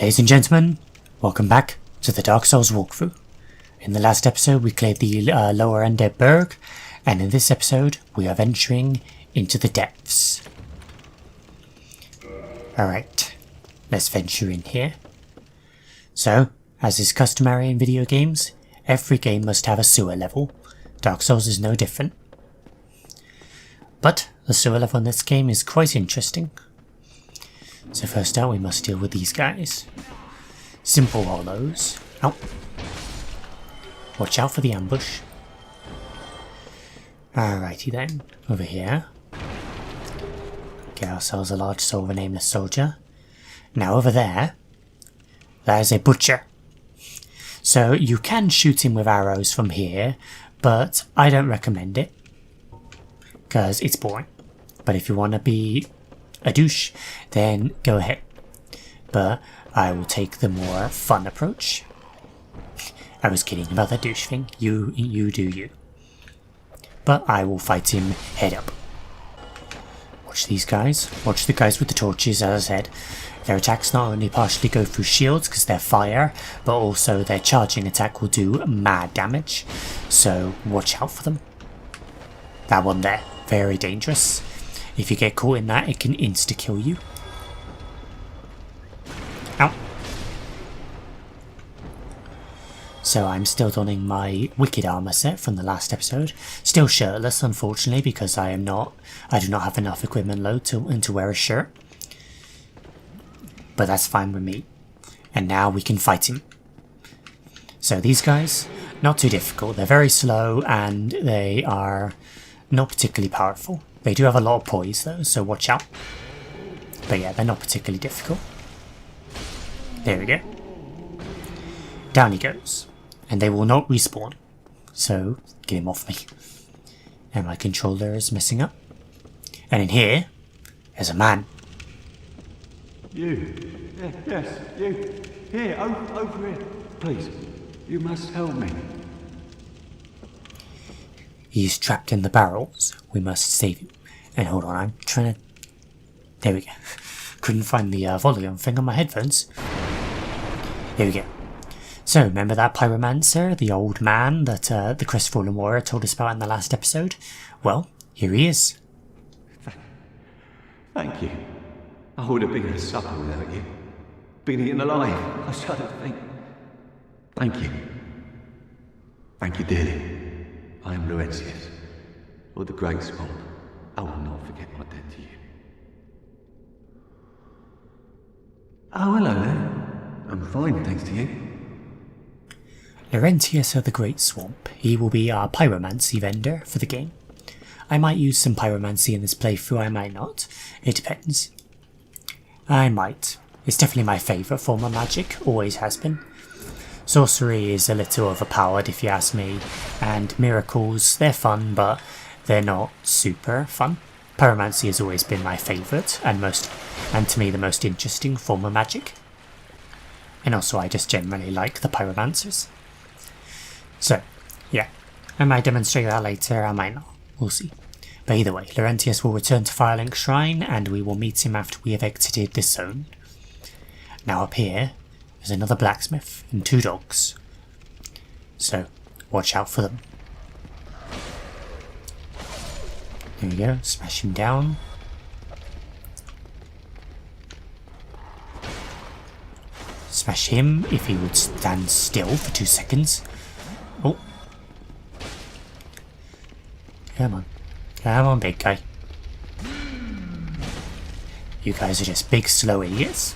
Ladies and gentlemen, welcome back to the Dark Souls walkthrough. In the last episode we cleared the lower undead burg, and in this episode we are venturing into the depths. Alright, let's venture in here. So, as is customary in video games, every game must have a sewer level. Dark Souls is no different. But the sewer level in this game is quite interesting. So first out we must deal with these guys. Simple hollows. Ow. Watch out for the ambush. Alrighty then, over here. Get ourselves a large soul of a nameless soldier. Now over there, that is a butcher. So you can shoot him with arrows from here, but I don't recommend it. Because it's boring. But if you want to be a douche, then go ahead. But I will take the more fun approach. I was kidding about the douche thing. You do you. But I will fight him head up. Watch these guys. Watch the guys with the torches, as I said. Their attacks not only partially go through shields because they're fire, but also their charging attack will do mad damage. So watch out for them. That one there, very dangerous. If you get caught in that, it can insta-kill you. Ow. So I'm still donning my wicked armor set from the last episode. Still shirtless, unfortunately, because I do not have enough equipment load to wear a shirt. But that's fine with me. And now we can fight him. So these guys, not too difficult. They're very slow and they are not particularly powerful. They do have a lot of poise though, so watch out. But yeah, they're not particularly difficult. There we go. Down he goes. And they will not respawn. So, get him off me. And my controller is messing up. And in here, there's a man. You. Yes, you. Here, over here. Please, you must help me. He's trapped in the barrels. We must save him. And hold on, I'm trying to... There we go. Couldn't find the volume thing on my headphones. Here we go. So, remember that pyromancer, the old man that the crestfallen warrior told us about in the last episode? Well, here he is. Thank you. I would have been at supper without you. Been eaten alive. I shudder to think. Thank you. Thank you dearly. I am Laurentius, of the Great Swamp. I will not forget my debt to you. Oh, hello there. I'm fine, thanks to you. Laurentius of the Great Swamp. He will be our pyromancy vendor for the game. I might use some pyromancy in this playthrough, I might not. It depends. I might. It's definitely my favourite form of magic, always has been. Sorcery is a little overpowered if you ask me, and miracles, they're fun, but they're not super fun. Pyromancy has always been my favourite, and to me the most interesting form of magic. And also I just generally like the pyromancers. So, yeah, I might demonstrate that later, I might not, we'll see. But either way, Laurentius will return to Firelink Shrine, and we will meet him after we have exited this zone. Now up here, there's another blacksmith and 2 dogs. So, watch out for them. There we go, smash him down. Smash him if he would stand still for 2 seconds. Oh. Come on. Come on, big guy. You guys are just big, slow idiots.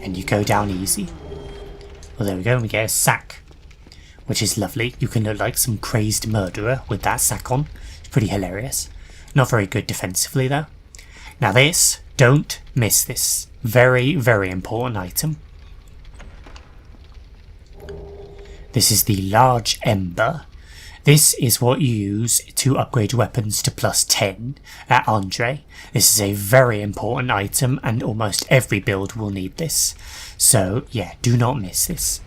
And you go down easy. Well, there we go, and we get a sack. Which is lovely. You can look like some crazed murderer with that sack on. It's pretty hilarious. Not very good defensively, though. Now this, don't miss this. Very, very important item. This is the large Ember. This is what you use to upgrade weapons to +10 at Andre. This is a very important item and almost every build will need this. So yeah, do not miss this.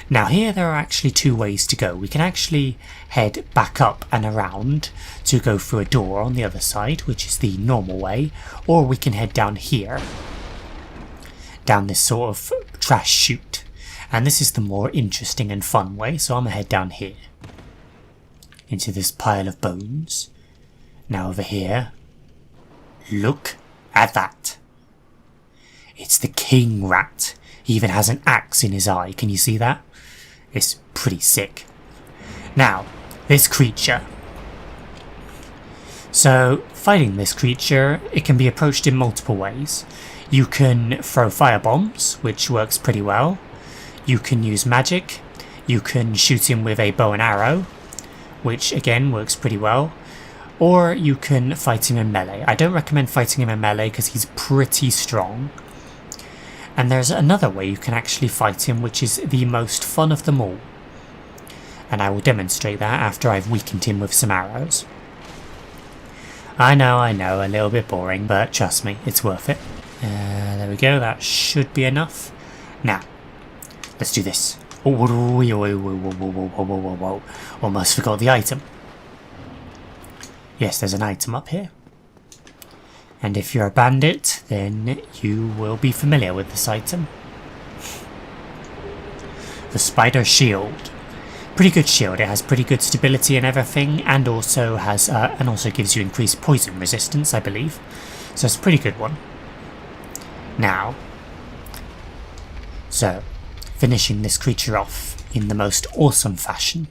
Now here there are actually 2 ways to go. We can actually head back up and around to go through a door on the other side, which is the normal way, or we can head down here. down this sort of trash chute. And this is the more interesting and fun way, so I'm gonna head down here. Into this pile of bones. Now over here. Look at that. It's the king rat. He even has an axe in his eye. Can you see that? It's pretty sick. Now, this creature. So, fighting this creature, it can be approached in multiple ways. You can throw fire bombs, which works pretty well. You can use magic. You can shoot him with a bow and arrow, which again works pretty well. Or you can fight him in melee. I don't recommend fighting him in melee because he's pretty strong. And there's another way you can actually fight him, which is the most fun of them all. And I will demonstrate that after I've weakened him with some arrows. I know, a little bit boring, but trust me, it's worth it. There we go, that should be enough. Now, let's do this. Oh, whoa. Almost forgot the item. Yes, there's an item up here. And if you're a bandit, then you will be familiar with this item. The spider shield. Pretty good shield. It has pretty good stability and everything, and also has also gives you increased poison resistance, I believe. So it's a pretty good one. Now, so finishing this creature off in the most awesome fashion.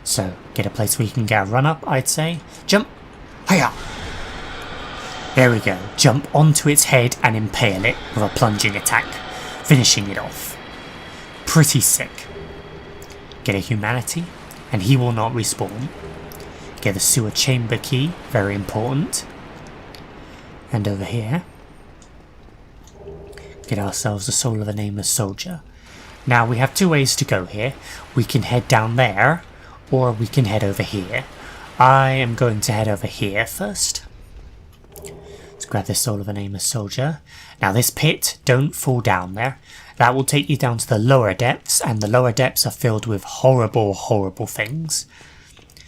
So get a place where you can get a run up, I'd say. Jump! Hiya! There we go. Jump onto its head and impale it with a plunging attack, finishing it off. Pretty sick. Get a humanity, and he will not respawn. Get the sewer chamber key, very important. And over here, get ourselves the soul of a nameless soldier. Now we have two ways to go here. We can head down there, or we can head over here. I am going to head over here first. Let's grab the soul of a nameless soldier. Now this pit, don't fall down there. That will take you down to the lower depths, and the lower depths are filled with horrible, horrible things.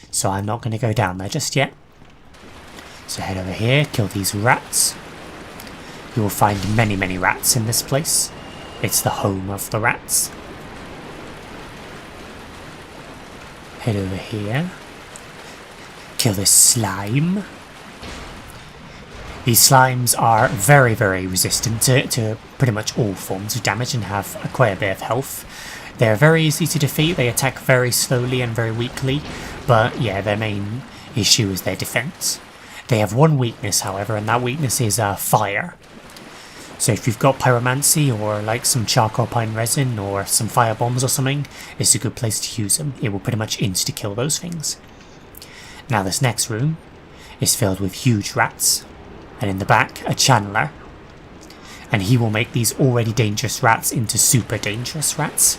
So I'm not going to go down there just yet. So head over here, kill these rats. You will find many, many rats in this place. It's the home of the rats. Head over here. Kill this slime. These slimes are very, very resistant to pretty much all forms of damage and have quite a bit of health. They're very easy to defeat. They attack very slowly and very weakly, but yeah, their main issue is their defense. They have one weakness, however, and that weakness is fire. So if you've got pyromancy or like some charcoal pine resin or some fire bombs or something, it's a good place to use them. It will pretty much insta-kill those things. Now this next room is filled with huge rats, and in the back a channeler, and he will make these already dangerous rats into super dangerous rats.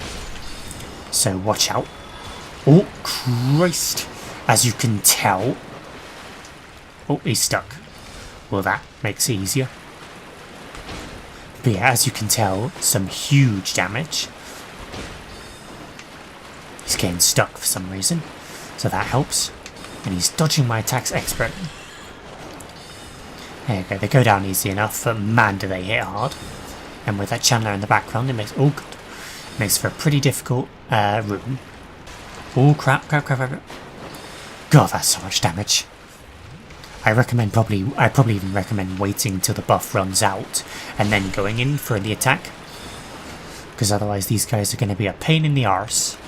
So watch out. Oh Christ, as you can tell. Oh, he's stuck. Well, that makes it easier. But yeah, as you can tell, some huge damage. He's getting stuck for some reason, so that helps. And he's dodging my attacks expertly. There you go, they go down easy enough, but man do they hit hard. And with that channeler in the background, it makes, oh god, it makes for a pretty difficult room. Oh crap. God, that's so much damage. I probably even recommend waiting until the buff runs out and then going in for the attack, because otherwise these guys are going to be a pain in the arse,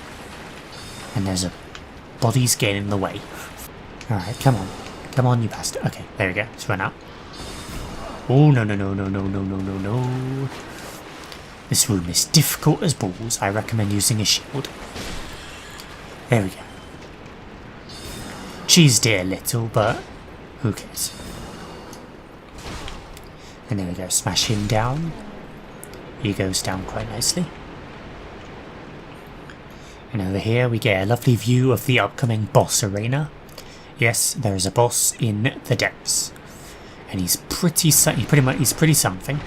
and there's a bodies getting in the way. Alright, come on you bastard. Okay, there we go, it's run out. Oh no. This room is difficult as balls. I recommend using a shield. There we go. Cheesed it a little, but who cares? And there we go, smash him down. He goes down quite nicely. And over here we get a lovely view of the upcoming boss arena. Yes, there is a boss in the depths. And he's pretty something.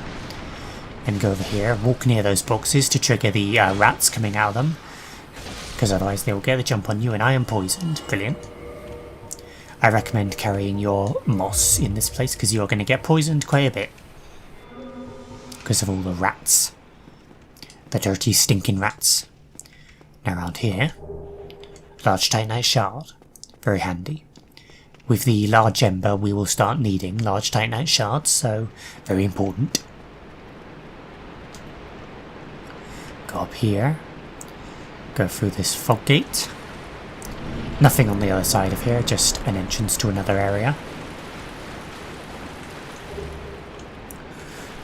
And go over here, walk near those boxes to trigger the rats coming out of them, because otherwise they will get the jump on you, and I am poisoned. Brilliant. I recommend carrying your moss in this place because you're going to get poisoned quite a bit. because of all the rats. The dirty, stinking rats. Now around here, large titanite shard, very handy. With the large ember we will start needing large titanite shards, so very important. Go up here, go through this fog gate. Nothing on the other side of here, just an entrance to another area.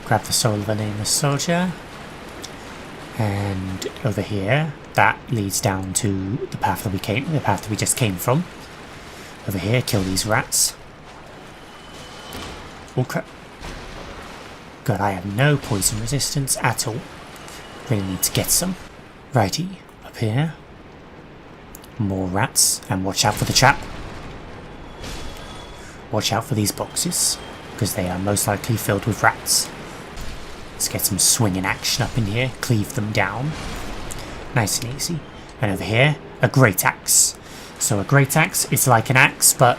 Grab the soul of a nameless soldier. And over here, that leads down to the path that we just came from. Over here, kill these rats. Oh crap. God, I have no poison resistance at all. Really need to get some. Righty, up here. More rats, and watch out for the trap. Watch out for these boxes, because they are most likely filled with rats. Let's get some swinging action up in here, cleave them down. Nice and easy. And over here, a Greytax. So a Greytax is like an axe, but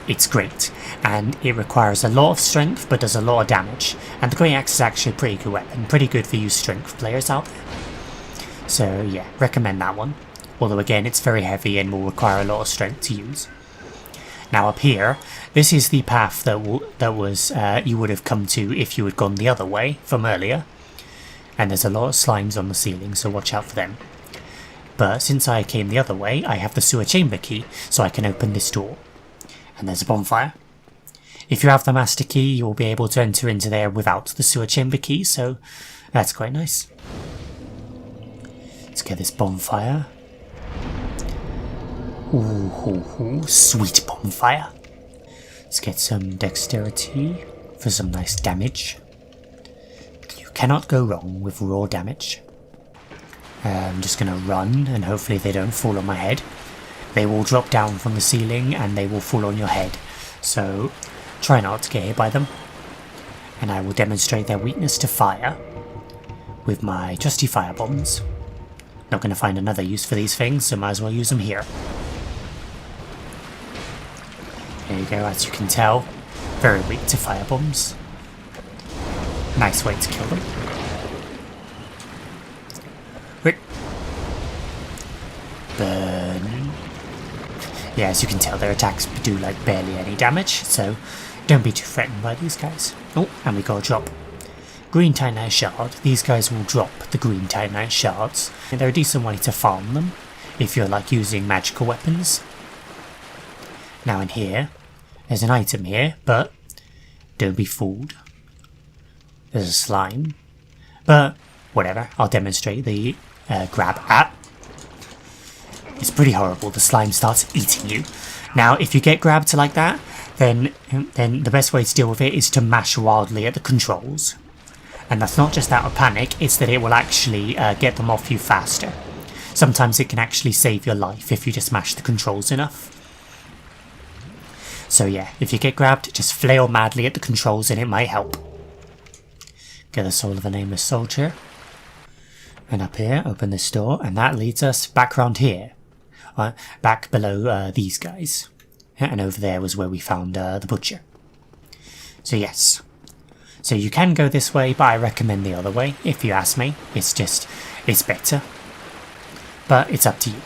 it's great. And it requires a lot of strength, but does a lot of damage. And the Greytax is actually a pretty good weapon, pretty good for you strength players out there. So yeah, recommend that one. Although again, it's very heavy and will require a lot of strength to use. Now up here, this is the path that you would have come to if you had gone the other way from earlier. And there's a lot of slimes on the ceiling, so watch out for them. But since I came the other way, I have the sewer chamber key, so I can open this door. And there's a bonfire. If you have the master key, you'll be able to enter into there without the sewer chamber key, so that's quite nice. Let's get this bonfire. Ooh, sweet bonfire. Let's get some dexterity for some nice damage. You cannot go wrong with raw damage. I'm just going to run and hopefully they don't fall on my head. They will drop down from the ceiling and they will fall on your head. So try not to get hit by them. And I will demonstrate their weakness to fire with my trusty fire bombs. Not going to find another use for these things, so might as well use them here. There you go, as you can tell, very weak to fire bombs. Nice way to kill them. Rick. Burn. Yeah, as you can tell, their attacks do like barely any damage, so don't be too threatened by these guys. Oh, and we got a drop. Green titanite shard. These guys will drop the green titanite shards. They're a decent way to farm them if you're like using magical weapons. Now in here, there's an item here, but don't be fooled. There's a slime, but whatever. I'll demonstrate the grab at. It's pretty horrible. The slime starts eating you. Now, if you get grabbed like that, then the best way to deal with it is to mash wildly at the controls. And that's not just out of panic, it's that it will actually get them off you faster. Sometimes it can actually save your life if you just mash the controls enough. So yeah, if you get grabbed, just flail madly at the controls and it might help. Get the soul of a nameless soldier. And up here, open this door, and that leads us back around here. Back below these guys. And over there was where we found the butcher. So yes. So you can go this way, but I recommend the other way, if you ask me. It's better. But it's up to you.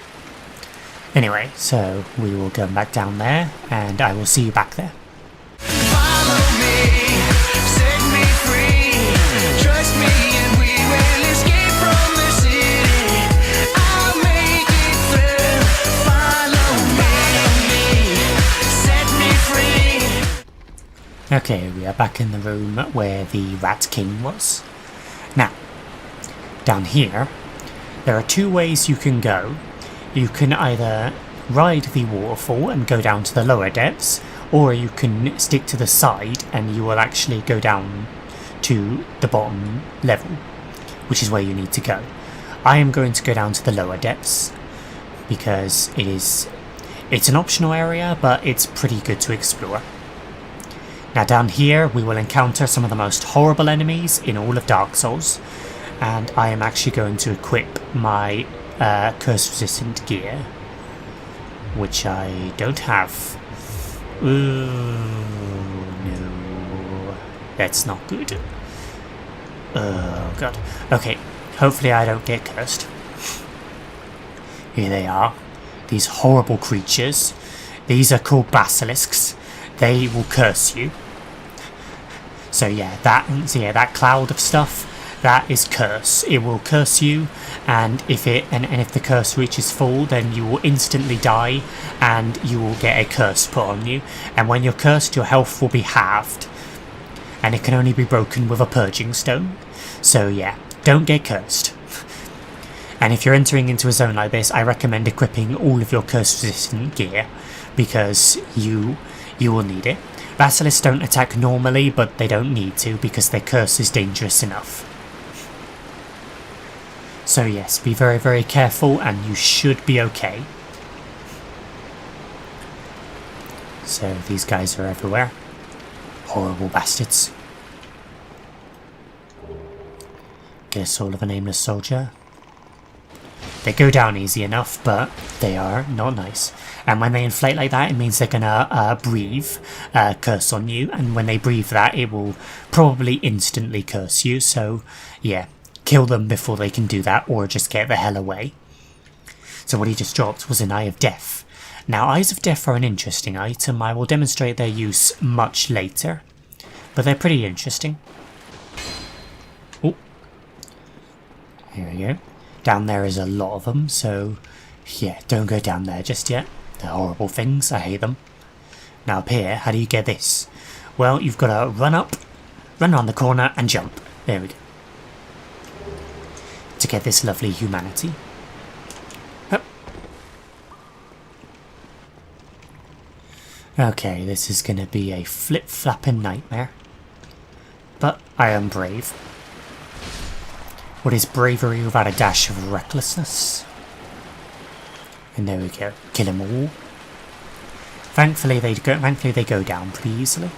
Anyway, so we will go back down there, and I will see you back there. Follow me, set me free, trust me and we will escape from the city. I'll make it through. Follow me, set me free. Okay, we are back in the room where the Rat King was. Now, down here, there are two ways you can go. You can either ride the waterfall and go down to the lower depths, or you can stick to the side and you will actually go down to the bottom level, which is where you need to go. I am going to go down to the lower depths because it's an optional area, but it's pretty good to explore. Now down here we will encounter some of the most horrible enemies in all of Dark Souls, and I am actually going to equip my curse resistant gear, which I don't have. Ooh, no, that's not good. Oh god. Okay, hopefully I don't get cursed. Here they are. These horrible creatures. These are called Basilisks. They will curse you. So yeah, that cloud of stuff, that is curse. It will curse you, and if the curse reaches full, then you will instantly die, and you will get a curse put on you. And when you're cursed, your health will be halved, and it can only be broken with a purging stone. So yeah, don't get cursed. And if you're entering into a zone like this, I recommend equipping all of your curse-resistant gear, because you will need it. Basilisks don't attack normally, but they don't need to, because their curse is dangerous enough. So yes, be very, very careful, and you should be okay. So these guys are everywhere. Horrible bastards. Get a soul of a nameless soldier. They go down easy enough, but they are not nice. And when they inflate like that, it means they're gonna breathe curse on you. And when they breathe that, it will probably instantly curse you. So yeah, kill them before they can do that, or just get the hell away. So what he just dropped was an Eye of Death. Now, Eyes of Death are an interesting item. I will demonstrate their use much later, but they're pretty interesting. Oh, here we go. Down there is a lot of them, so yeah, don't go down there just yet. They're horrible things, I hate them. Now up here, how do you get this? Well, you've got to run up, run around the corner and jump. There we go. To get this lovely humanity. Hup. Okay, this is going to be a flip-flapping nightmare. But I am brave. What is bravery without a dash of recklessness? And there we go. Kill them all. Thankfully they go down pretty easily.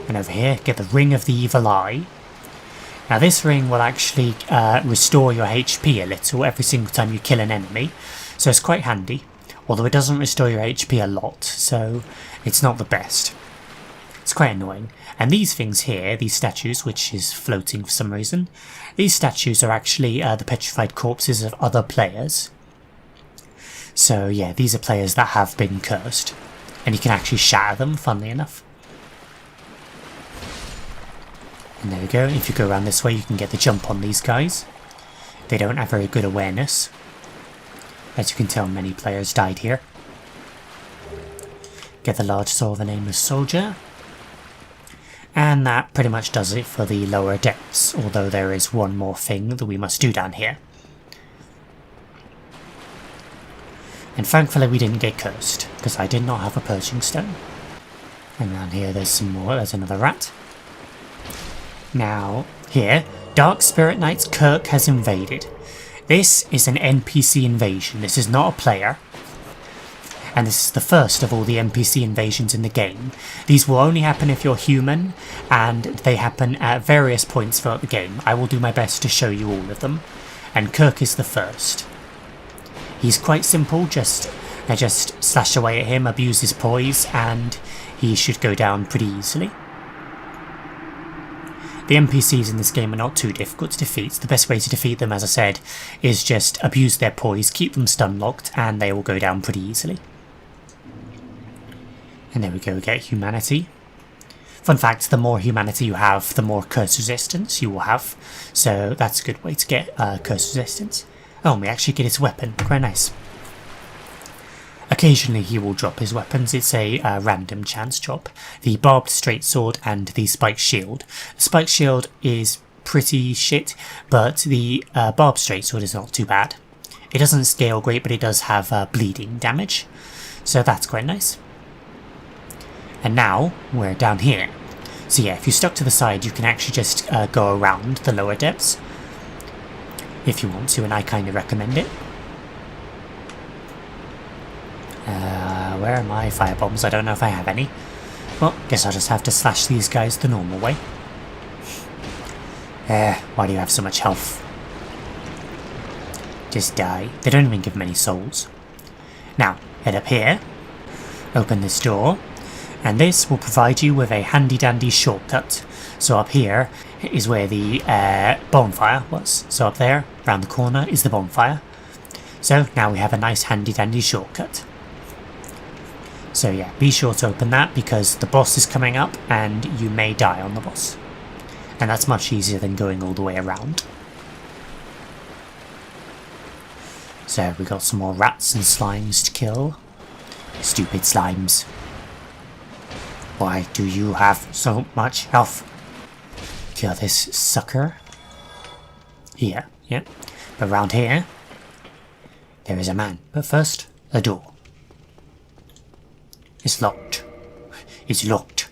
And over here, get the Ring of the Evil Eye. Now this ring will actually restore your HP a little every single time you kill an enemy. So it's quite handy. Although it doesn't restore your HP a lot, so it's not the best. It's quite annoying. And these things here, these statues, which is floating for some reason, these statues are actually the petrified corpses of other players. So yeah, these are players that have been cursed. And you can actually shatter them, funnily enough. And there we go, if you go around this way you can get the jump on these guys. They don't have very good awareness. As you can tell, many players died here. Get the large soul of a nameless soldier. And that pretty much does it for the lower depths, although there is one more thing that we must do down here. And thankfully we didn't get cursed, because I did not have a purging stone. And down here there's some more, there's another rat. Now, here, Dark Spirit Knight's Kirk has invaded. This is an NPC invasion, this is not a player. And this is the first of all the NPC invasions in the game. These will only happen if you're human, and they happen at various points throughout the game. I will do my best to show you all of them. And Kirk is the first. He's quite simple, just slash away at him, abuse his poise, and he should go down pretty easily. The NPCs in this game are not too difficult to defeat. The best way to defeat them, as I said, is just abuse their poise, keep them stun locked, and they will go down pretty easily. And there we go, we get humanity. Fun fact, the more humanity you have, the more curse resistance you will have. So that's a good way to get curse resistance. Oh, and we actually get his weapon, quite nice. Occasionally he will drop his weapons, it's a random chance drop. The barbed straight sword and the spiked shield. The spiked shield is pretty shit, but the barbed straight sword is not too bad. It doesn't scale great, but it does have bleeding damage, so that's quite nice. And now we're down here. So yeah, if you stuck to the side you can actually just go around the lower depths. If you want to, and I kind of recommend it. Where are my firebombs? I don't know if I have any. Well, guess I'll just have to slash these guys the normal way. Why do you have so much health? Just die. They don't even give many souls. Now, head up here. Open this door. And this will provide you with a handy dandy shortcut. So up here, is where the bonfire was. So up there, around the corner, is the bonfire. So now we have a nice handy dandy shortcut. So yeah, be sure to open that because the boss is coming up and you may die on the boss. And that's much easier than going all the way around. So we got some more rats and slimes to kill. Stupid slimes. Why do you have so much health? Kill this sucker. Here, yeah. But around here, there is a man. But first, a door. It's locked. It's locked.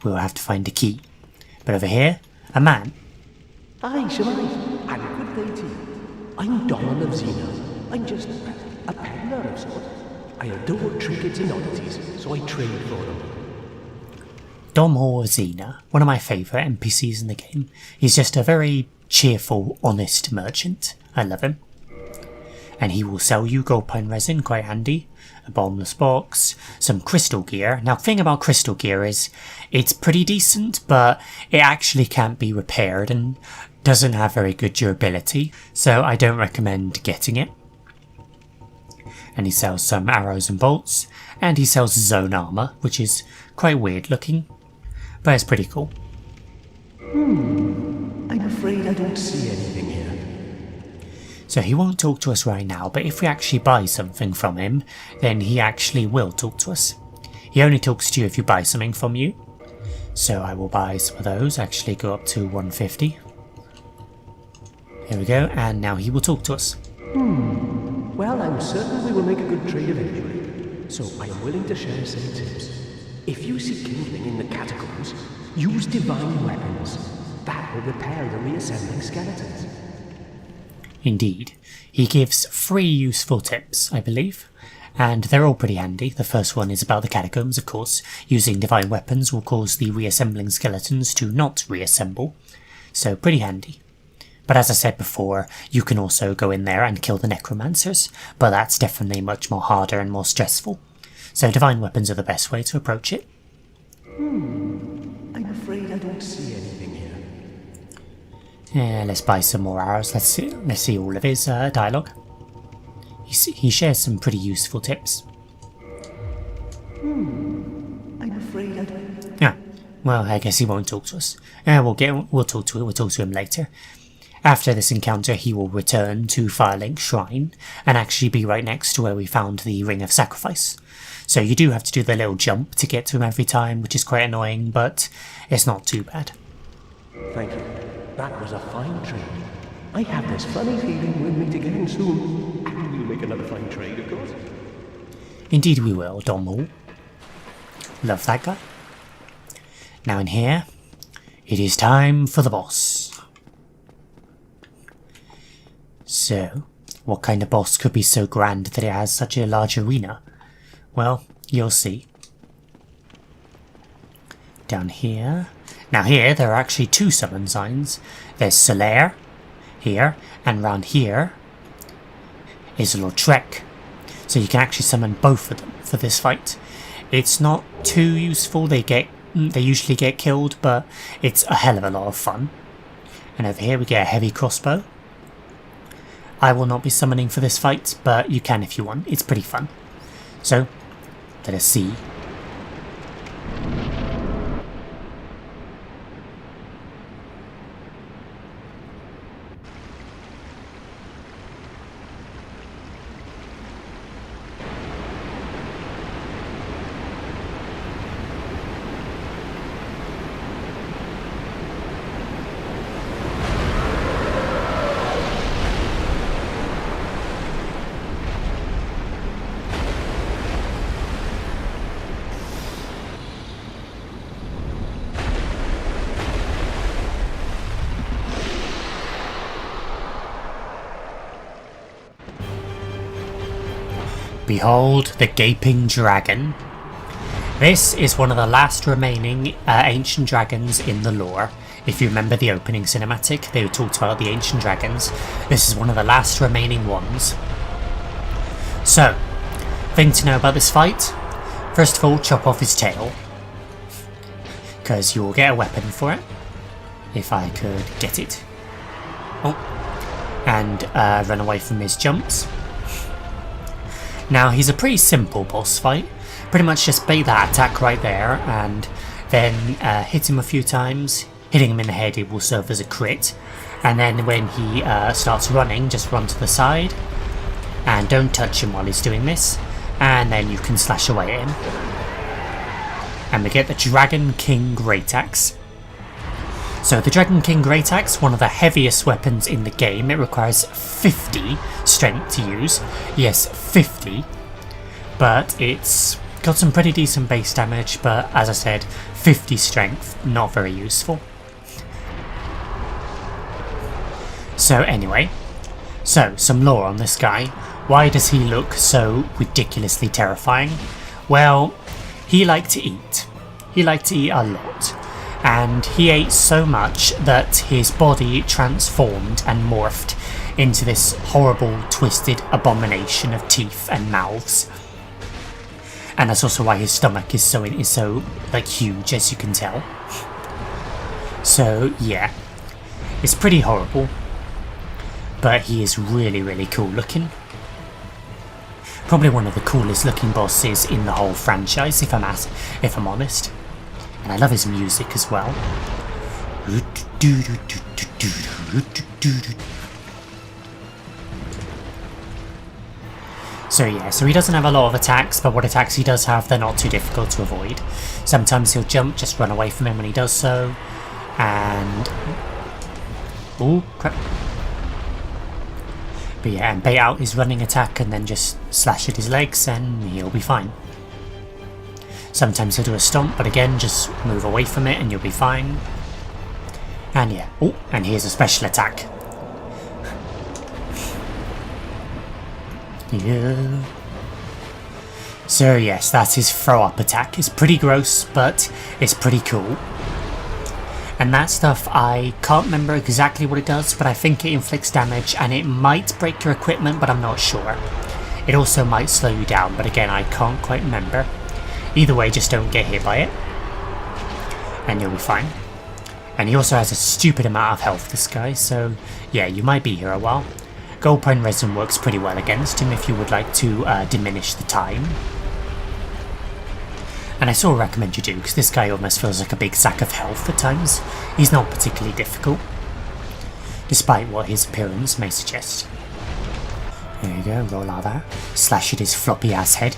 We'll have to find the key. But over here, a man. Aye, Shemai, and good day to you. I'm Donald of Xena. I'm just a peddler of sorts. I adore trinkets and oddities, so I trade for them. Dom or Xena, one of my favourite NPCs in the game. He's just a very cheerful, honest merchant. I love him. And he will sell you gold pine resin, quite handy. A bottomless box, some crystal gear. Now the thing about crystal gear is it's pretty decent, but it actually can't be repaired and doesn't have very good durability, so I don't recommend getting it. And he sells some arrows and bolts, and he sells his own armour, which is quite weird looking, but it's pretty cool. I'm afraid I don't see anything here. So he won't talk to us right now, but if we actually buy something from him, then he actually will talk to us. He only talks to you if you buy something from you. So I will buy some of those, actually go up to 150. Here we go, and now he will talk to us. Well, I'm certain we will make a good trade eventually, so I am willing to share some tips. If you see kindling in the catacombs, use divine weapons. That will repair the reassembling skeletons. Indeed. He gives 3 useful tips, I believe, and they're all pretty handy. The first one is about the catacombs, of course. Using divine weapons will cause the reassembling skeletons to not reassemble, so pretty handy. But as I said before, you can also go in there and kill the necromancers, but that's definitely much more harder and more stressful. So divine weapons are the best way to approach it. I'm afraid I don't see anything here. Yeah, let's buy some more arrows. Let's see all of his dialogue. He shares some pretty useful tips. I'm afraid I don't... Yeah, well, I guess he won't talk to us. We'll talk to him later. After this encounter, he will return to Firelink Shrine and actually be right next to where we found the Ring of Sacrifice. So you do have to do the little jump to get to him every time, which is quite annoying, but it's not too bad. Thank you. That was a fine trade. I have this funny feeling we'll meet again soon. And we'll make another fine trade, of course. Indeed we will, Dom Hall. Love that guy. Now in here, it is time for the boss. So, what kind of boss could be so grand that it has such a large arena? Well, you'll see. Down here. Now here, there are actually 2 summon signs. There's Solaire, here, and round here is a little Trek. So you can actually summon both of them for this fight. It's not too useful, they usually get killed, but it's a hell of a lot of fun. And over here we get a heavy crossbow. I will not be summoning for this fight, but you can if you want, it's pretty fun. So, let us see. Behold the Gaping Dragon. This is one of the last remaining ancient dragons in the lore. If you remember the opening cinematic, they talked about the ancient dragons. This is one of the last remaining ones. So, thing to know about this fight, first of all, chop off his tail, because you will get a weapon for it. if I could get it. Oh, and run away from his jumps. Now he's a pretty simple boss fight. Pretty much just bait that attack right there and then hit him a few times. Hitting him in the head, it will serve as a crit. And then when he starts running, just run to the side. And don't touch him while he's doing this. And then you can slash away at him. And we get the Dragon King Greytax. So the Dragon King Greytax, one of the heaviest weapons in the game. It requires 50 strength to use. Yes, 50. But it's got some pretty decent base damage, but as I said, 50 strength, not very useful. So anyway, some lore on this guy. Why does he look so ridiculously terrifying? Well, he liked to eat. He liked to eat a lot. And he ate so much that his body transformed and morphed into this horrible, twisted abomination of teeth and mouths. And that's also why his stomach is so like huge, as you can tell. So yeah, it's pretty horrible, but he is really, really cool looking. Probably one of the coolest looking bosses in the whole franchise, if I'm honest. And I love his music as well. So yeah, so he doesn't have a lot of attacks, but what attacks he does have, they're not too difficult to avoid. Sometimes he'll jump, just run away from him when he does so. And... oh, crap. But yeah, and bait out his running attack and then just slash at his legs and he'll be fine. Sometimes he'll do a stomp, but again, just move away from it and you'll be fine. And yeah, oh, and here's a special attack. Yeah. So yes, that's his throw up attack. It's pretty gross, but it's pretty cool. And that stuff, I can't remember exactly what it does, but I think it inflicts damage and it might break your equipment, but I'm not sure. It also might slow you down, but again, I can't quite remember. Either way, just don't get hit by it. And you'll be fine. And he also has a stupid amount of health, this guy, so yeah, you might be here a while. Gold Pine Resin works pretty well against him if you would like to diminish the time. And I sort of recommend you do, because this guy almost feels like a big sack of health at times. He's not particularly difficult, despite what his appearance may suggest. There you go, roll out that. Slash at his floppy ass head.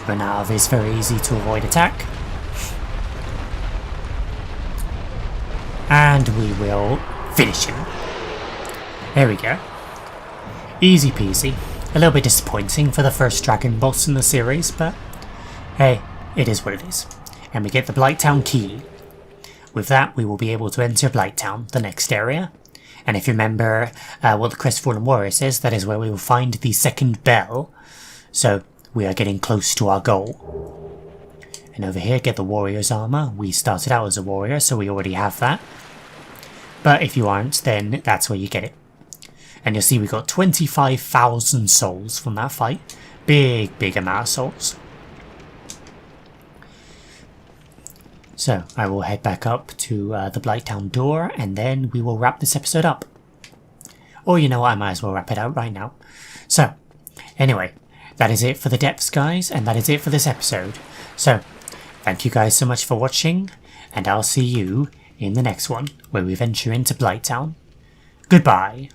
Run out of his very easy to avoid attack. And we will finish him. There we go. Easy peasy. A little bit disappointing for the first dragon boss in the series, but hey, it is what it is. And we get the Blighttown key. With that, we will be able to enter Blighttown, the next area. And if you remember what the Crestfallen Warrior says, that is where we will find the second bell. So we are getting close to our goal. And over here, get the warrior's armor. We started out as a warrior, so we already have that. But if you aren't, then that's where you get it. And you'll see we got 25,000 souls from that fight. Big amount of souls. So I will head back up to the Blighttown door, and then we will wrap this episode up. Or you know what, I might as well wrap it out right now. So, anyway, that is it for the depths, guys, and that is it for this episode. So, thank you guys so much for watching, and I'll see you in the next one, where we venture into Blighttown. Goodbye.